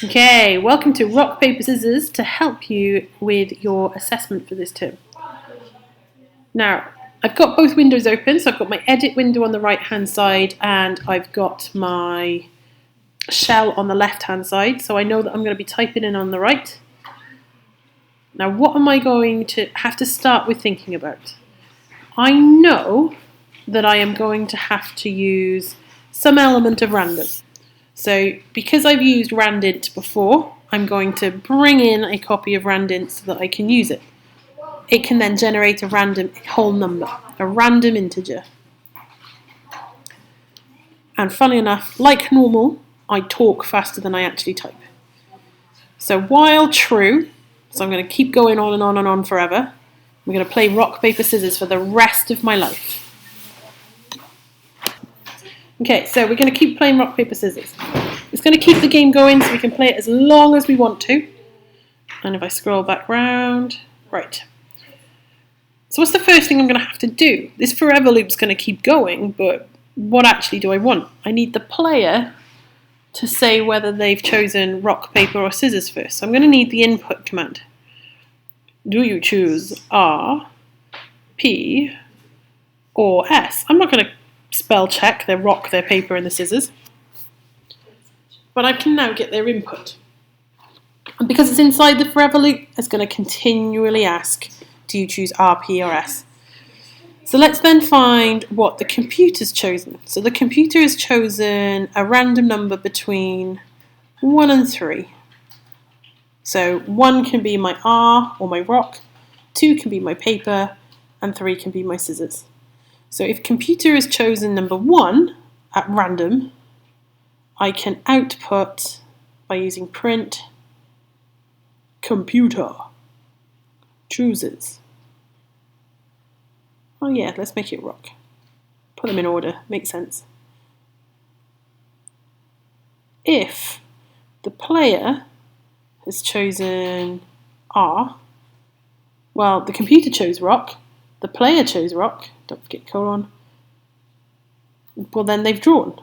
Okay, welcome to Rock, Paper, Scissors to help you with your assessment for this term. Now, I've got both windows open, so I've got my edit window on the right hand side and I've got my shell on the left hand side, so I know that I'm going to be typing in on the right. Now, what am I going to have to start with thinking about? I know that I am going to have to use some element of random. So because I've used randint before, I'm going to bring in a copy of randint so that I can use it. It can then generate a random whole number, a random integer. And funny enough, like normal, I talk faster than I actually type. So while true, so I'm going to keep going on and on and on forever, I'm going to play rock, paper, scissors for the rest of my life. Okay, so we're going to keep playing rock, paper, scissors. It's going to keep the game going so we can play it as long as we want to. And if I scroll back round, right. So what's the first thing I'm going to have to do? This forever loop's going to keep going, but what actually do I want? I need the player to say whether they've chosen rock, paper, or scissors first. So I'm going to need the input command. Do you choose R, P, or S? I'm not going to spell check their rock, their paper, and the scissors. But I can now get their input. And because it's inside the forever loop, it's going to continually ask, do you choose R, P, or S? So let's then find what the computer's chosen. So the computer has chosen a random number between 1 and 3. So 1 can be my R, or my rock, 2 can be my paper, and 3 can be my scissors. So if computer has chosen number 1 at random, I can output by using print computer chooses. Oh yeah, let's make it rock. Put them in order, makes sense. If the player has chosen R, well, the computer chose rock, the player chose rock, don't forget colon, well then they've drawn.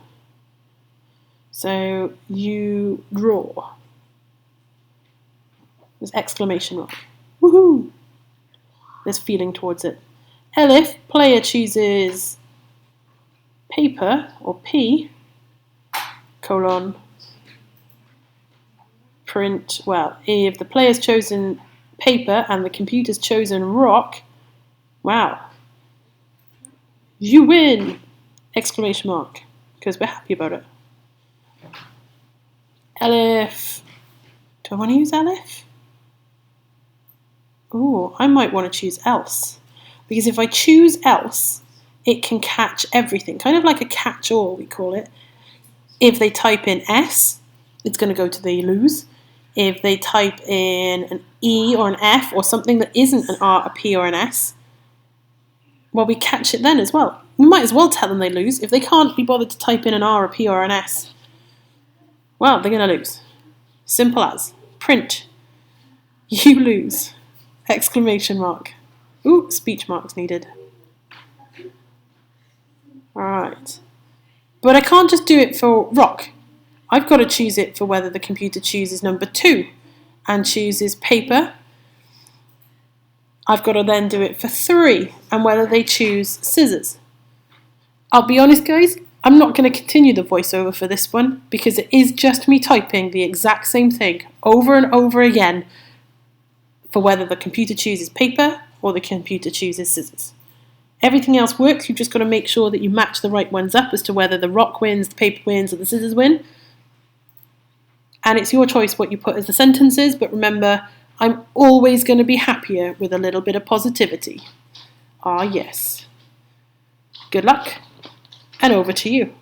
So you draw. There's exclamation mark. Woohoo! There's feeling towards it. If player chooses paper or P, colon, print, well, if the player's chosen paper and the computer's chosen rock, wow, you win! Exclamation mark, because we're happy about it. Elif. Do I want to use Elif? Oh, I might want to choose else. Because if I choose else, it can catch everything. Kind of like a catch-all, we call it. If they type in S, it's going to go to they lose. If they type in an E or an F or something that isn't an R, a P, or an S, well, we catch it then as well. We might as well tell them they lose. If they can't be bothered to type in an R, a P, or an S, well, they're going to lose. Simple as. Print. You lose. Exclamation mark. Ooh, speech marks needed. Alright. But I can't just do it for rock. I've got to choose it for whether the computer chooses number 2 and chooses paper. I've got to then do it for 3 and whether they choose scissors. I'll be honest, guys, I'm not going to continue the voiceover for this one because it is just me typing the exact same thing over and over again for whether the computer chooses paper or the computer chooses scissors. Everything else works, you've just got to make sure that you match the right ones up as to whether the rock wins, the paper wins, or the scissors win. And it's your choice what you put as the sentences, but remember, I'm always going to be happier with a little bit of positivity. Ah, yes. Good luck, and over to you.